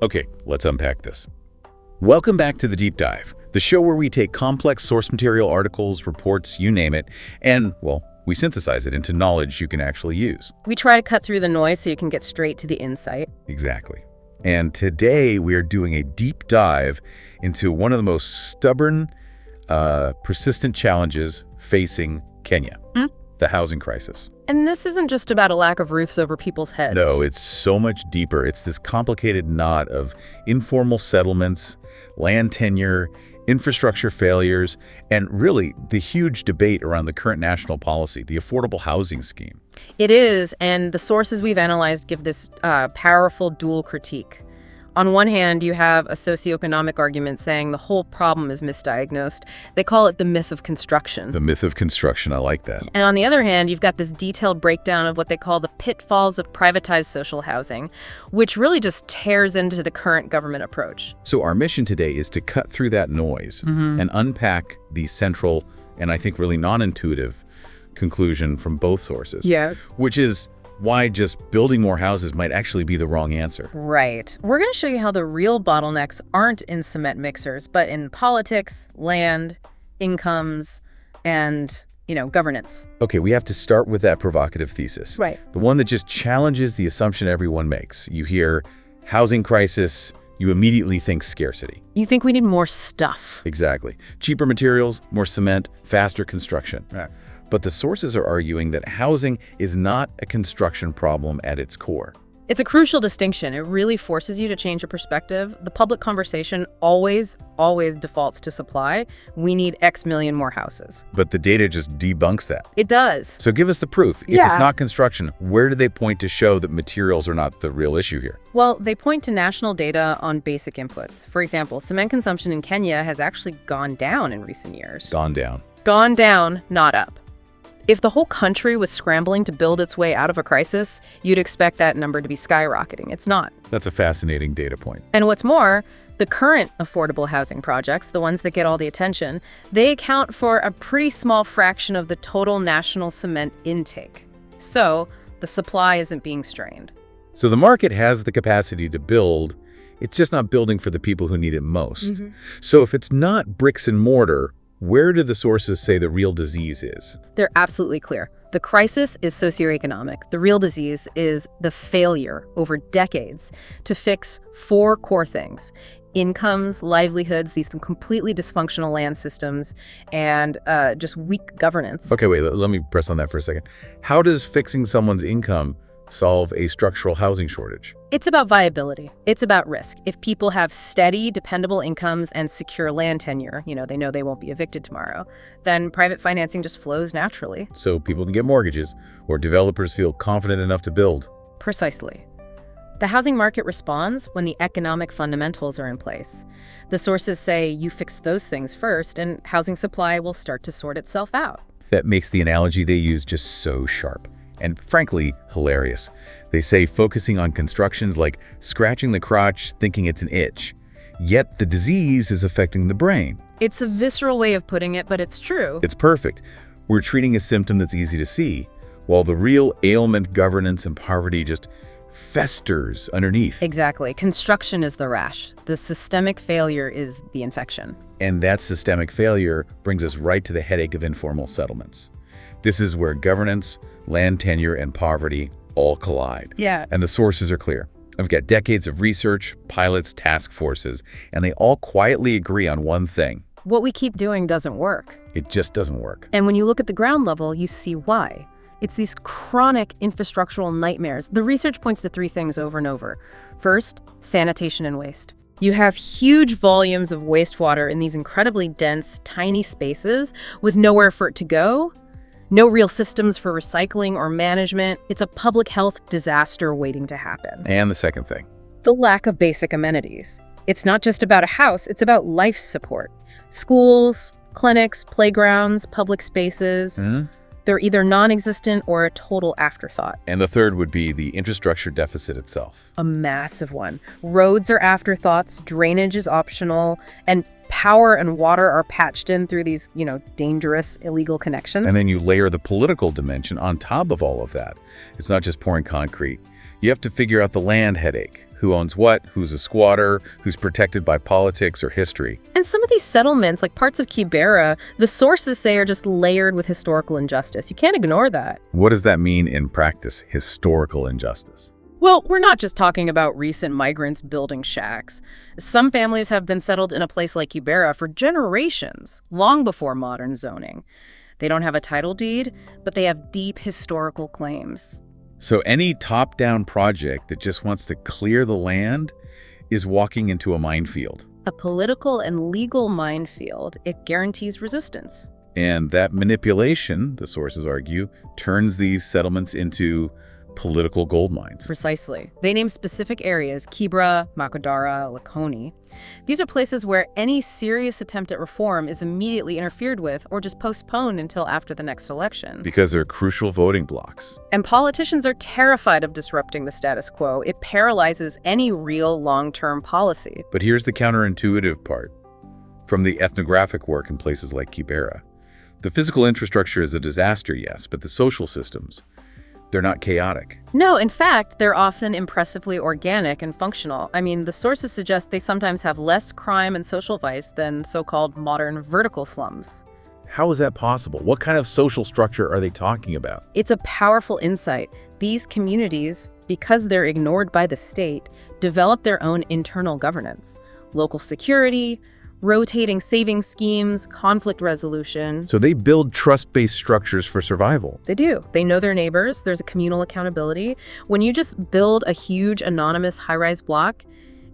Okay, let's unpack this. Welcome back to The Deep Dive, the show where we take complex source material, articles, reports, you name it, and, well, we synthesize it into knowledge you can actually use. We try to cut through the noise so you can get straight to the insight. Exactly. And today we are doing a deep dive into one of the most stubborn, persistent challenges facing Kenya, the housing crisis. And this isn't just about a lack of roofs over people's heads. No, it's so much deeper. It's this complicated knot of informal settlements, land tenure, infrastructure failures, and really the huge debate around the current national policy, the affordable housing scheme. It is, and the sources we've analyzed give this powerful dual critique. On one hand, you have a socio-economic argument saying the whole problem is misdiagnosed. They call it the myth of construction. The myth of construction, I like that. And on the other hand, you've got this detailed breakdown of what they call the pitfalls of privatized social housing, which really just tears into the current government approach. So our mission today is to cut through that noise and unpack the central and I think really non-intuitive conclusion from both sources. Yeah. Which is why just building more houses might actually be the wrong answer. Right. We're going to show you how the real bottlenecks aren't in cement mixers, but in politics, land, incomes, and, governance. Okay, we have to start with that provocative thesis. Right. The one that just challenges the assumption everyone makes. You hear housing crisis, you immediately think scarcity. You think we need more stuff. Exactly. Cheaper materials, more cement, faster construction. Right. But the sources are arguing that housing is not a construction problem at its core. It's a crucial distinction. It really forces you to change your perspective. The public conversation always defaults to supply. We need X million more houses. But the data just debunks that. It does. So give us the proof. If it's not construction, where do they point to show that materials are not the real issue here? Well, they point to national data on basic inputs. For example, cement consumption in Kenya has actually gone down in recent years. Gone down. Gone down, not up. If the whole country was scrambling to build its way out of a crisis, you'd expect that number to be skyrocketing. It's not. That's a fascinating data point. And what's more, the current affordable housing projects, the ones that get all the attention, they account for a pretty small fraction of the total national cement intake. So the supply isn't being strained. So the market has the capacity to build. It's just not building for the people who need it most. So if it's not bricks and mortar, where do the sources say the real disease is? They're absolutely clear. The crisis is socioeconomic. The real disease is the failure over decades to fix four core things: incomes, livelihoods, these completely dysfunctional land systems, and just weak governance. Okay, wait, let me press on that for a second. How does fixing someone's income solve a structural housing shortage? It's about viability. It's about risk. If people have steady, dependable incomes and secure land tenure, they know they won't be evicted tomorrow, then private financing just flows naturally. So people can get mortgages, or developers feel confident enough to build. Precisely. The housing market responds when the economic fundamentals are in place. The sources say you fix those things first, and housing supply will start to sort itself out. That makes the analogy they use just so sharp. And frankly, hilarious. They say focusing on construction's like scratching the crotch, thinking it's an itch. Yet the disease is affecting the brain. It's a visceral way of putting it, but it's true. It's perfect. We're treating a symptom that's easy to see, while the real ailment, governance, and poverty just festers underneath. Exactly. Construction is the rash. The systemic failure is the infection. And that systemic failure brings us right to the headache of informal settlements. This is where governance, land tenure, and poverty all collide. Yeah. And the sources are clear. I've got decades of research, pilots, task forces, and they all quietly agree on one thing. What we keep doing doesn't work. It just doesn't work. And when you look at the ground level, you see why. It's these chronic infrastructural nightmares. The research points to three things over and over. First, sanitation and waste. You have huge volumes of wastewater in these incredibly dense, tiny spaces with nowhere for it to go. No real systems for recycling or management. It's a public health disaster waiting to happen. And the second thing? The lack of basic amenities. It's not just about a house, it's about life support. Schools, clinics, playgrounds, public spaces. They're either non-existent or a total afterthought. And the third would be the infrastructure deficit itself. A massive one. Roads are afterthoughts, drainage is optional, and power and water are patched in through these, dangerous, illegal connections. And then you layer the political dimension on top of all of that. It's not just pouring concrete. You have to figure out the land headache. Who owns what, who's a squatter, who's protected by politics or history. And some of these settlements, like parts of Kibera, the sources say are just layered with historical injustice. You can't ignore that. What does that mean in practice, historical injustice? Well, we're not just talking about recent migrants building shacks. Some families have been settled in a place like Kibera for generations, long before modern zoning. They don't have a title deed, but they have deep historical claims. So any top-down project that just wants to clear the land is walking into a minefield. A political and legal minefield. It guarantees resistance. And that manipulation, the sources argue, turns these settlements into political gold mines. Precisely. They name specific areas, Kibra, Makadara, Lakoni. These are places where any serious attempt at reform is immediately interfered with or just postponed until after the next election. Because they're crucial voting blocks. And politicians are terrified of disrupting the status quo. It paralyzes any real long-term policy. But here's the counterintuitive part. From the ethnographic work in places like Kibera, the physical infrastructure is a disaster, yes, but the social systems, they're not chaotic. No, in fact, they're often impressively organic and functional. I mean, the sources suggest they sometimes have less crime and social vice than so-called modern vertical slums. How is that possible? What kind of social structure are they talking about? It's a powerful insight. These communities, because they're ignored by the state, develop their own internal governance. Local security, rotating savings schemes, conflict resolution. So they build trust-based structures for survival. They do. They know their neighbors. There's a communal accountability. When you just build a huge anonymous high-rise block,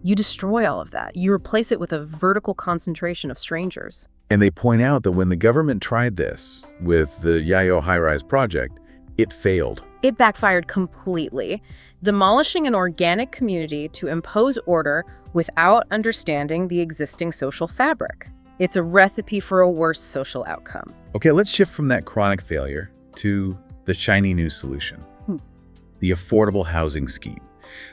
you destroy all of that. You replace it with a vertical concentration of strangers. And they point out that when the government tried this with the Yayo high-rise project, it failed. It backfired completely, demolishing an organic community to impose order without understanding the existing social fabric. It's a recipe for a worse social outcome. Okay, let's shift from that chronic failure to the shiny new solution, the affordable housing scheme.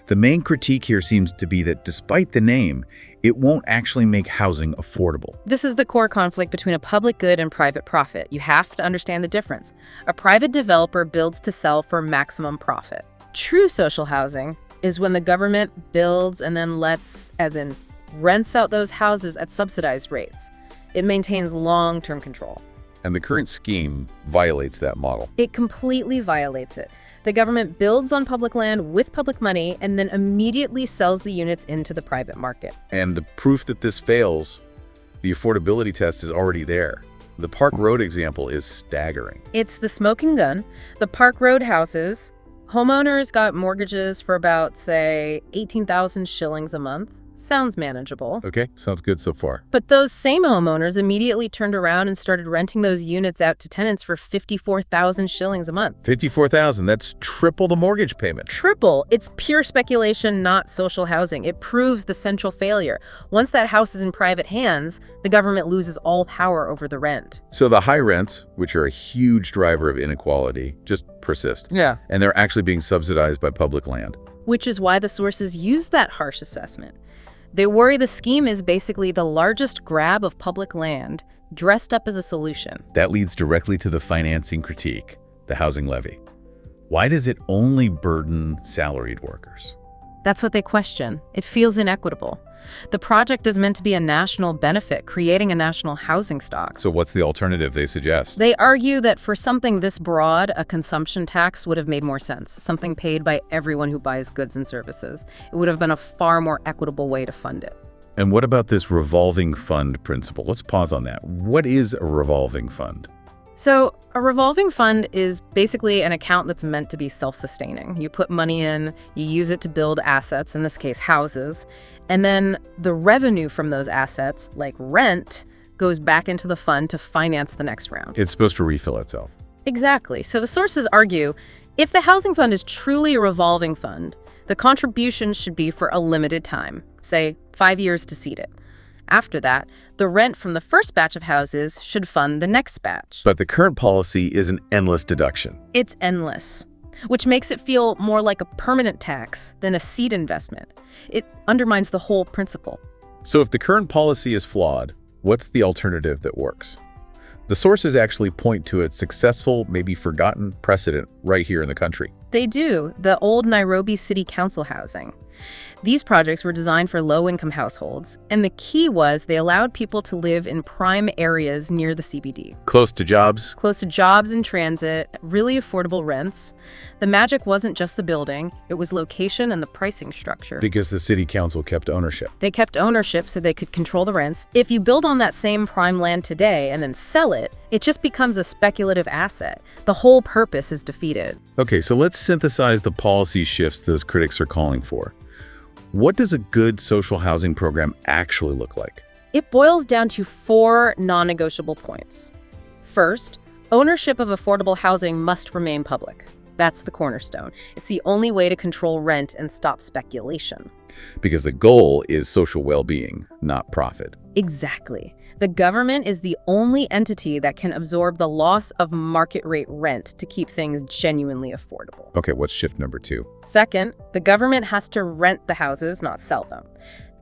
The main critique here seems to be that despite the name, it won't actually make housing affordable. This is the core conflict between a public good and private profit. You have to understand the difference. A private developer builds to sell for maximum profit. True social housing is when the government builds and then lets, as in rents out those houses at subsidized rates. It maintains long-term control. And the current scheme violates that model. It completely violates it. The government builds on public land with public money and then immediately sells the units into the private market. And the proof that this fails, the affordability test is already there. The Park Road example is staggering. It's the smoking gun. The Park Road houses, homeowners got mortgages for about, say, 18,000 shillings a month. Sounds manageable. Okay, sounds good so far. But those same homeowners immediately turned around and started renting those units out to tenants for 54,000 shillings a month. 54,000, that's triple the mortgage payment. Triple. It's pure speculation, not social housing. It proves the central failure. Once that house is in private hands, the government loses all power over the rent. So the high rents, which are a huge driver of inequality, just persist. Yeah. And they're actually being subsidized by public land. Which is why the sources use that harsh assessment. They worry the scheme is basically the largest grab of public land dressed up as a solution. That leads directly to the financing critique, the housing levy. Why does it only burden salaried workers? That's what they question. It feels inequitable. The project is meant to be a national benefit, creating a national housing stock. So what's the alternative they suggest? They argue that for something this broad, a consumption tax would have made more sense, something paid by everyone who buys goods and services. It would have been a far more equitable way to fund it. And what about this revolving fund principle? Let's pause on that. What is a revolving fund? So a revolving fund is basically an account that's meant to be self-sustaining. You put money in, you use it to build assets, in this case houses, and then the revenue from those assets, like rent, goes back into the fund to finance the next round. It's supposed to refill itself. Exactly. So the sources argue, if the housing fund is truly a revolving fund, the contributions should be for a limited time, say 5 years to seed it. After that, the rent from the first batch of houses should fund the next batch. But the current policy is an endless deduction. It's endless, which makes it feel more like a permanent tax than a seed investment. It undermines the whole principle. So if the current policy is flawed, what's the alternative that works? The sources actually point to a successful, maybe forgotten precedent right here in the country. They do. The old Nairobi City Council housing. These projects were designed for low-income households, and the key was they allowed people to live in prime areas near the CBD. Close to jobs? Close to jobs and transit, really affordable rents. The magic wasn't just the building, it was location and the pricing structure. Because the city council kept ownership. They kept ownership so they could control the rents. If you build on that same prime land today and then sell it, it just becomes a speculative asset. The whole purpose is defeated. Okay, so let's synthesize the policy shifts those critics are calling for. What does a good social housing program actually look like? It boils down to 4 non-negotiable points. First, ownership of affordable housing must remain public. That's the cornerstone. It's the only way to control rent and stop speculation. Because the goal is social well-being, not profit. Exactly. The government is the only entity that can absorb the loss of market rate rent to keep things genuinely affordable. Okay, what's shift number 2? Second, the government has to rent the houses, not sell them.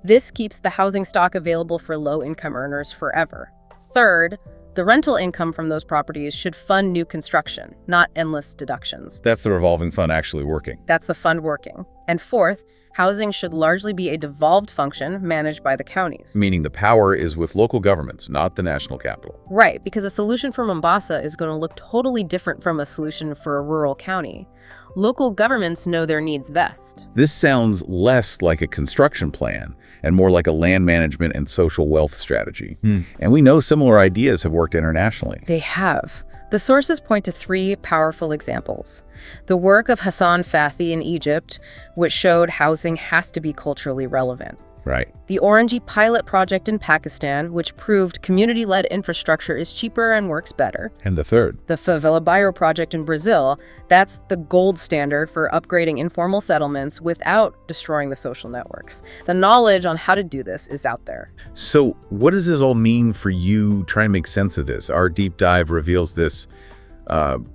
This keeps the housing stock available for low-income earners forever. Third, the rental income from those properties should fund new construction, not endless deductions. That's the revolving fund actually working. That's the fund working. And fourth, housing should largely be a devolved function managed by the counties. Meaning the power is with local governments, not the national capital. Right, because a solution for Mombasa is going to look totally different from a solution for a rural county. Local governments know their needs best. This sounds less like a construction plan and more like a land management and social wealth strategy. And we know similar ideas have worked internationally. They have. The sources point to 3 powerful examples. The work of Hassan Fathi in Egypt, which showed housing has to be culturally relevant. Right. The Orangey pilot project in Pakistan, which proved community-led infrastructure is cheaper and works better. And the third? The Favela Bairro project in Brazil, that's the gold standard for upgrading informal settlements without destroying the social networks. The knowledge on how to do this is out there. So what does this all mean for you trying to make sense of this? Our deep dive reveals this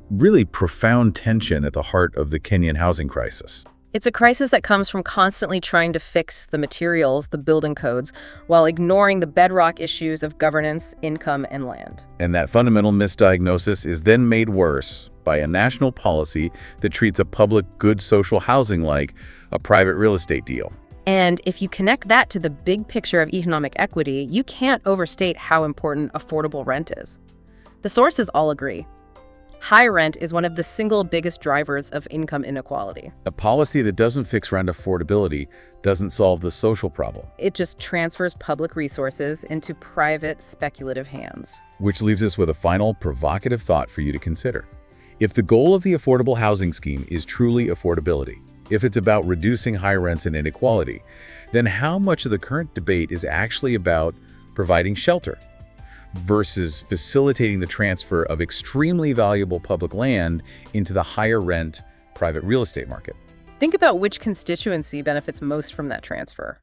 really profound tension at the heart of the Kenyan housing crisis. It's a crisis that comes from constantly trying to fix the materials, the building codes, while ignoring the bedrock issues of governance, income, and land. And that fundamental misdiagnosis is then made worse by a national policy that treats a public good social housing like a private real estate deal. And if you connect that to the big picture of economic equity, you can't overstate how important affordable rent is. The sources all agree. High rent is one of the single biggest drivers of income inequality. A policy that doesn't fix rent affordability doesn't solve the social problem. It just transfers public resources into private, speculative hands. Which leaves us with a final provocative thought for you to consider. If the goal of the affordable housing scheme is truly affordability, if it's about reducing high rents and inequality, then how much of the current debate is actually about providing shelter versus facilitating the transfer of extremely valuable public land into the higher rent private real estate market? Think about which constituency benefits most from that transfer.